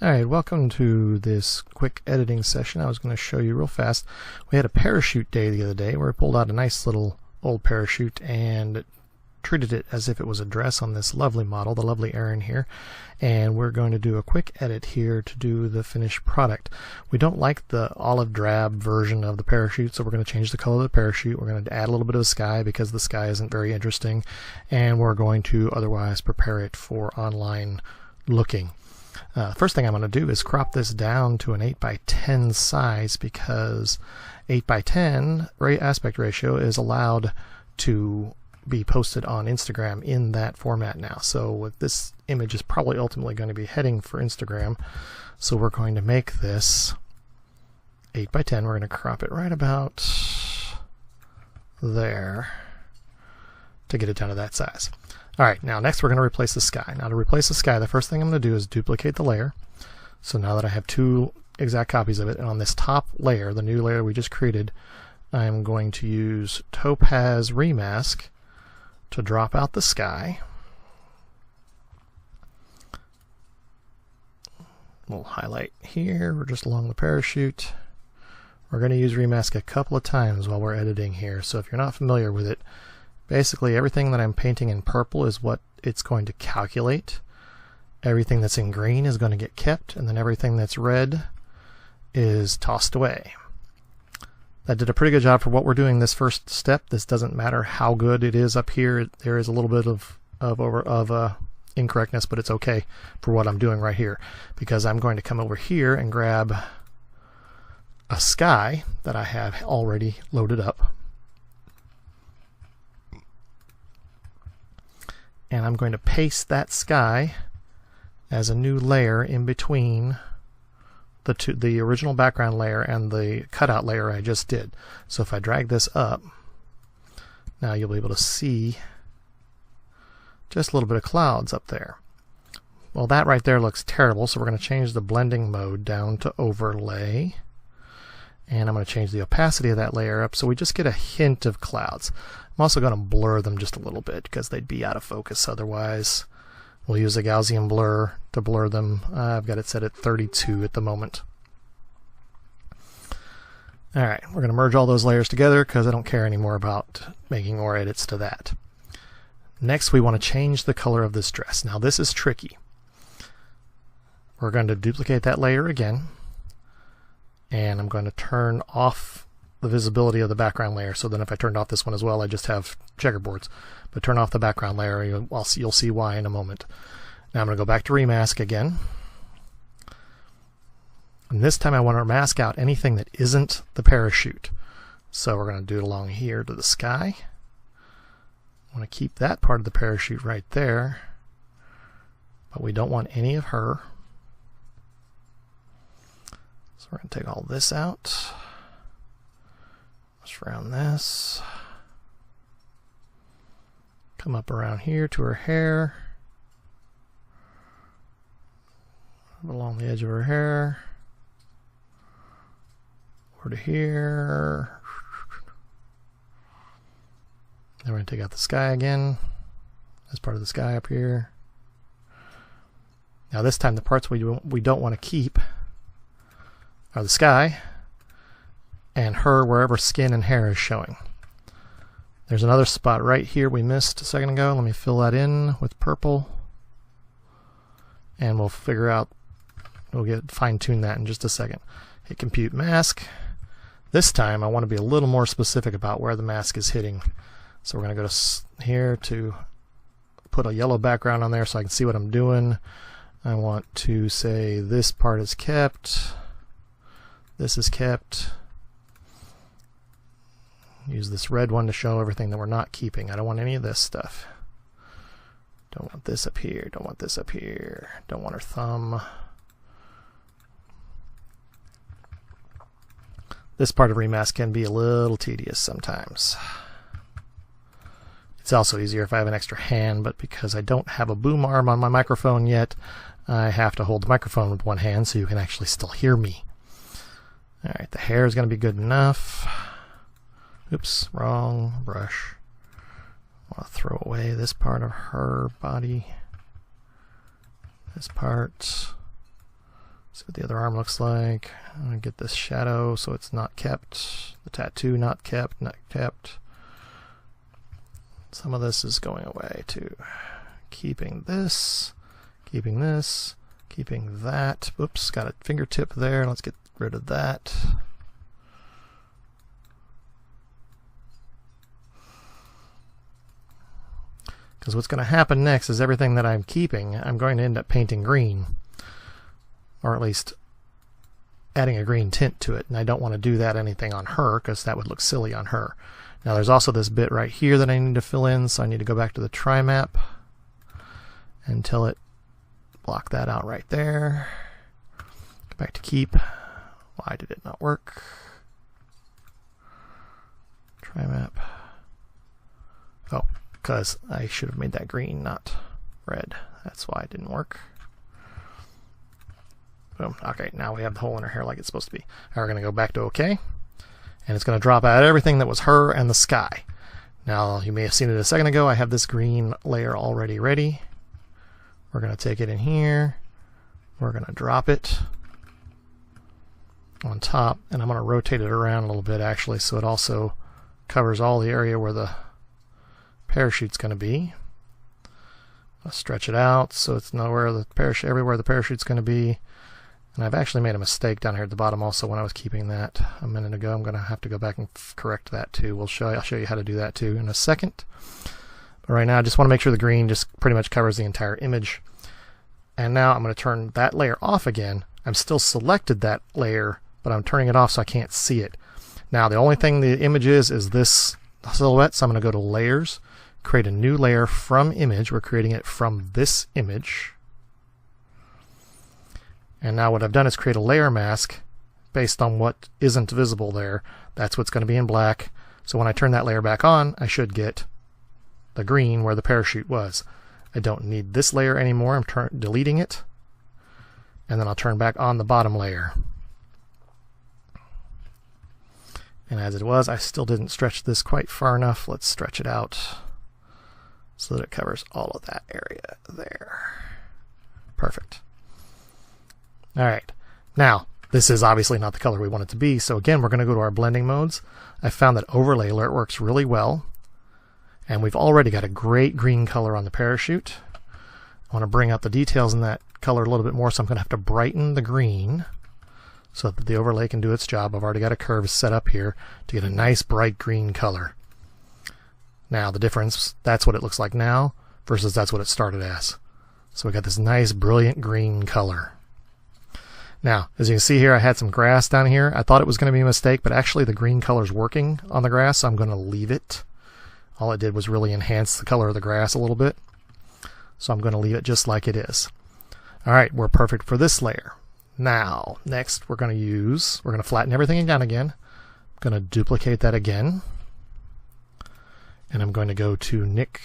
Alright, welcome to this quick editing session. I was going to show you real fast. We had a parachute day the other day where we pulled out a nice little old parachute and treated it as if it was a dress on this lovely model, the lovely Erin here. And we're going to do a quick edit here to do the finished product. We don't like the olive drab version of the parachute, so we're going to change the color of the parachute. We're going to add a little bit of the sky because the sky isn't very interesting, and we're going to otherwise prepare it for online looking. First thing I'm going to do is crop this down to an 8:10 size because 8:10 aspect ratio is allowed to be posted on Instagram in that format now. So this image is probably ultimately going to be heading for Instagram. So we're going to make this 8:10. We're going to crop it right about there to get it down to that size. Alright, now next we're going to replace the sky. Now to replace the sky, the first thing I'm going to do is duplicate the layer. So now that I have two exact copies of it, and on this top layer, the new layer we just created, I'm going to use Topaz Remask to drop out the sky. We'll highlight here, we're just along the parachute. We're going to use Remask a couple of times while we're editing here, so if you're not familiar with it, basically everything that I'm painting in purple is what it's going to calculate. Everything that's in green is going to get kept, and then everything that's red is tossed away. That did a pretty good job for what we're doing this first step. This doesn't matter how good it is up here. There is a little bit of incorrectness, but it's okay for what I'm doing right here, because I'm going to come over here and grab a sky that I have already loaded up. And I'm going to paste that sky as a new layer in between the original background layer and the cutout layer I just did. So if I drag this up, now you'll be able to see just a little bit of clouds up there. Well, that right there looks terrible, so we're going to change the blending mode down to overlay. And I'm going to change the opacity of that layer up so we just get a hint of clouds. I'm also going to blur them just a little bit because they'd be out of focus otherwise. We'll use a Gaussian blur to blur them. I've got it set at 32 at the moment. Alright, we're going to merge all those layers together because I don't care anymore about making more edits to that. Next, we want to change the color of this dress. Now this is tricky. We're going to duplicate that layer again, and I'm going to turn off the visibility of the background layer, so then if I turned off this one as well, I just have checkerboards. But turn off the background layer, you'll see why in a moment. Now I'm going to go back to Remask again. And this time I want to mask out anything that isn't the parachute. So we're going to do it along here to the sky. I want to keep that part of the parachute right there, but we don't want any of her. So we're going to take all this out. Let's round this. Come up around here to her hair. Along the edge of her hair. Over to here. Then we're going to take out the sky again. As part of the sky up here. Now this time the parts we don't want to keep are the sky and her wherever skin and hair is showing. There's another spot right here we missed a second ago. Let me fill that in with purple, and we'll figure out, we'll fine-tune that in just a second. Hit compute mask. This time I want to be a little more specific about where the mask is hitting. So we're going to go to here to put a yellow background on there so I can see what I'm doing. I want to say this part is kept, this is kept. Use this red one to show everything that we're not keeping. I don't want any of this stuff. Don't want this up here, don't want this up here, don't want her thumb. This part of Remask can be a little tedious sometimes. It's also easier if I have an extra hand, but because I don't have a boom arm on my microphone yet, I have to hold the microphone with one hand so you can actually still hear me. Alright, the hair is going to be good enough. Oops, wrong brush. I want to throw away this part of her body. This part. See what the other arm looks like. I'm going to get this shadow so it's not kept. The tattoo not kept, not kept. Some of this is going away too. Keeping this, keeping this, keeping that. Oops, got a fingertip there. Let's get rid of that. Because what's going to happen next is everything that I'm keeping, I'm going to end up painting green. Or at least adding a green tint to it. And I don't want to do that anything on her because that would look silly on her. Now there's also this bit right here that I need to fill in, so I need to go back to the tri-map and tell it block that out right there. Go back to keep. Why did it not work? Tri-map. Oh, because I should have made that green, not red. That's why it didn't work. Boom. Okay, now we have the hole in her hair like it's supposed to be. All right, we're going to go back to OK. And it's going to drop out everything that was her and the sky. Now, you may have seen it a second ago. I have this green layer already ready. We're going to take it in here. We're going to drop it on top. And I'm going to rotate it around a little bit, actually, so it also covers all the area where the parachute's going to be. I'll stretch it out so it's nowhere the parachute, everywhere the parachute's going to be. And I've actually made a mistake down here at the bottom also when I was keeping that a minute ago. I'm going to have to go back and correct that too. I'll show you how to do that too in a second. But right now I just want to make sure the green just pretty much covers the entire image. And now I'm going to turn that layer off again. I'm still selected that layer, but I'm turning it off so I can't see it. Now the only thing the image is this silhouette, so I'm going to go to Layers, create a new layer from Image. We're creating it from this image. And now what I've done is create a layer mask based on what isn't visible there. That's what's going to be in black. So when I turn that layer back on, I should get the green where the parachute was. I don't need this layer anymore. I'm deleting it. And then I'll turn back on the bottom layer. And as it was, I still didn't stretch this quite far enough. Let's stretch it out so that it covers all of that area there. Perfect. All right, now this is obviously not the color we want it to be, so again we're going to go to our blending modes. I found that overlay alert works really well, and we've already got a great green color on the parachute. I want to bring out the details in that color a little bit more, so I'm going to have to brighten the green so that the overlay can do its job. I've already got a curve set up here to get a nice bright green color. Now the difference, that's what it looks like now versus that's what it started as. So we got this nice brilliant green color. Now, as you can see here, I had some grass down here. I thought it was going to be a mistake, but actually the green color's working on the grass, so I'm going to leave it. All it did was really enhance the color of the grass a little bit. So I'm going to leave it just like it is. All right, we're perfect for this layer. Now, next we're going to flatten everything down again. I'm going to duplicate that again. And I'm going to go to Nik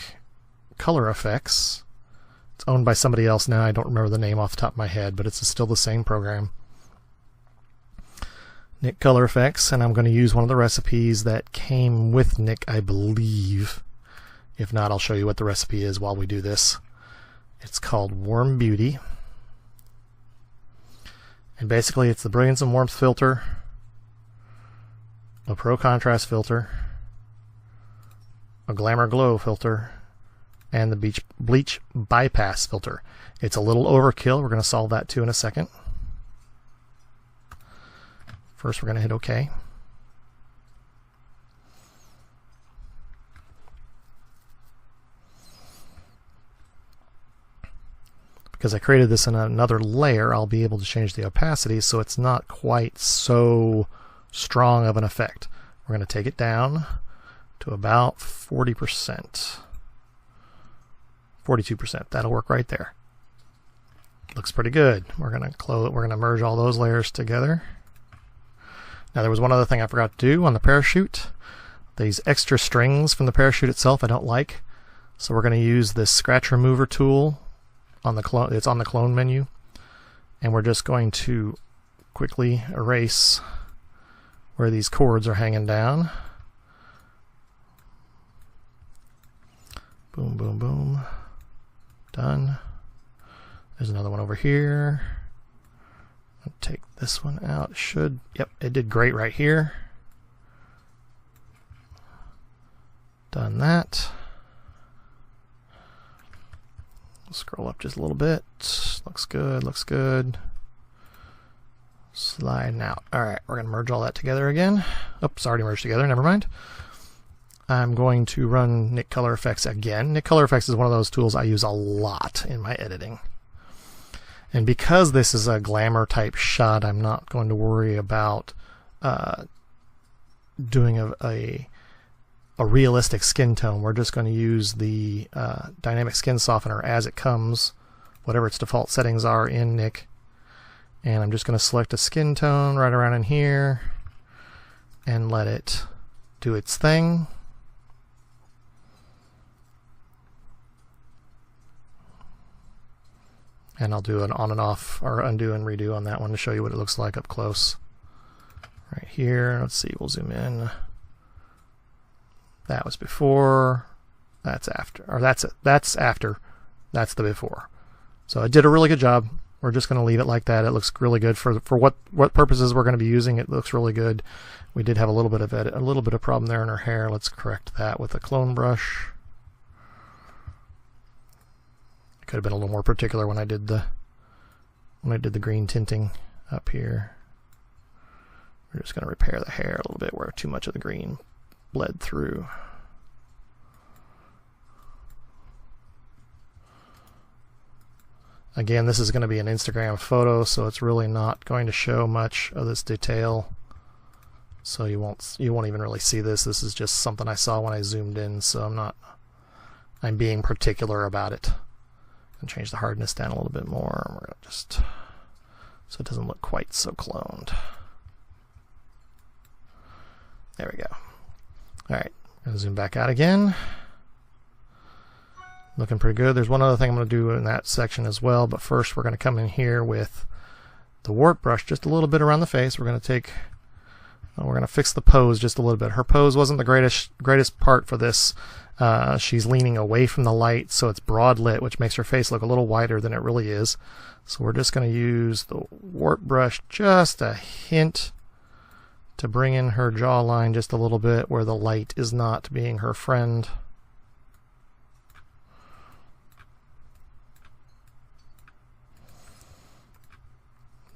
Color Effects. It's owned by somebody else now. I don't remember the name off the top of my head, but it's still the same program. Nik Color Effects, and I'm going to use one of the recipes that came with Nik, I believe. If not, I'll show you what the recipe is while we do this. It's called Warm Beauty. And basically it's the Brilliance and Warmth filter, a Pro Contrast filter, a Glamour Glow filter, and the Bleach Bypass filter. It's a little overkill. We're going to solve that too in a second. First we're going to hit OK. Because I created this in another layer, I'll be able to change the opacity so it's not quite so strong of an effect. We're going to take it down to about 40%. 42%. That'll work right there. Looks pretty good. We're going to close it. We're going to merge all those layers together. Now there was one other thing I forgot to do on the parachute. These extra strings from the parachute itself I don't like. So we're going to use this scratch remover tool on the clone. It's on the clone menu. And we're just going to quickly erase where these cords are hanging down. Boom, boom, boom. Done. There's another one over here. I'll take this one out. Yep, it did great right here. Done that. Scroll up just a little bit. Looks good, looks good. Sliding out. Alright, we're going to merge all that together again. Oops, already merged together, never mind. I'm going to run Nik Color Effects again. Nik Color Effects is one of those tools I use a lot in my editing. And because this is a glamour type shot, I'm not going to worry about doing a realistic skin tone. We're just going to use the dynamic skin softener as it comes, whatever its default settings are in Nik. And I'm just going to select a skin tone right around in here and let it do its thing. And I'll do an on and off, or undo and redo on that one to show you what it looks like up close. Right here, let's see, we'll zoom in. That was before, that's after, or that's after, that's the before. So I did a really good job. We're just going to leave it like that. It looks really good for what purposes we're going to be using. It looks really good. We did have a little bit of problem there in her hair. Let's correct that with a clone brush. I could have been a little more particular when I did the green tinting up here. We're just going to repair the hair a little bit where too much of the green bled through. Again, this is going to be an Instagram photo, so it's really not going to show much of this detail. So you won't even really see this. This is just something I saw when I zoomed in, so I'm being particular about it. And change the hardness down a little bit more. We're going to just so it doesn't look quite so cloned. There we go. All right, I'm going to zoom back out again. Looking pretty good. There's one other thing I'm going to do in that section as well, but first we're going to come in here with the warp brush just a little bit around the face. We're going to fix the pose just a little bit. Her pose wasn't the greatest part for this. She's leaning away from the light, so it's broad lit, which makes her face look a little wider than it really is. So we're just going to use the warp brush just a hint to bring in her jawline just a little bit where the light is not being her friend.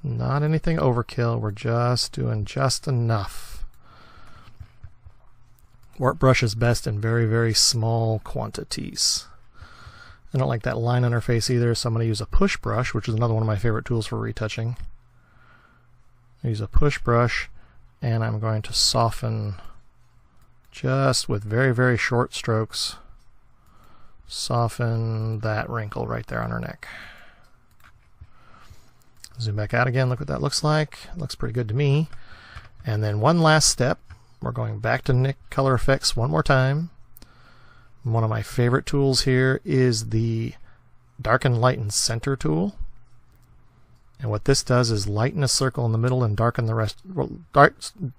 Not anything overkill, we're just doing just enough. Warp brush is best in very, very small quantities. I don't like that line on her face either, so I'm going to use a push brush, which is another one of my favorite tools for retouching. Use a push brush, and I'm going to soften just with very, very short strokes. Soften that wrinkle right there on her neck. Zoom back out again, look what that looks like. It looks pretty good to me. And then one last step, we're going back to Nik Color Effects one more time. One of my favorite tools here is the Darken, Lighten, Center tool. And what this does is lighten a circle in the middle and darken the rest. Well,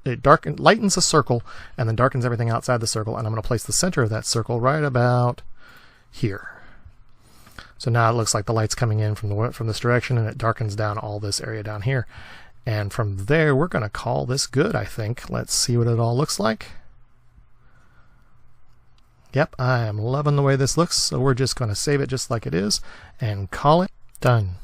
it lightens a circle and then darkens everything outside the circle. And I'm going to place the center of that circle right about here. So now it looks like the light's coming in from this direction, and it darkens down all this area down here. And from there, we're going to call this good, I think. Let's see what it all looks like. Yep, I am loving the way this looks, so we're just going to save it just like it is and call it done.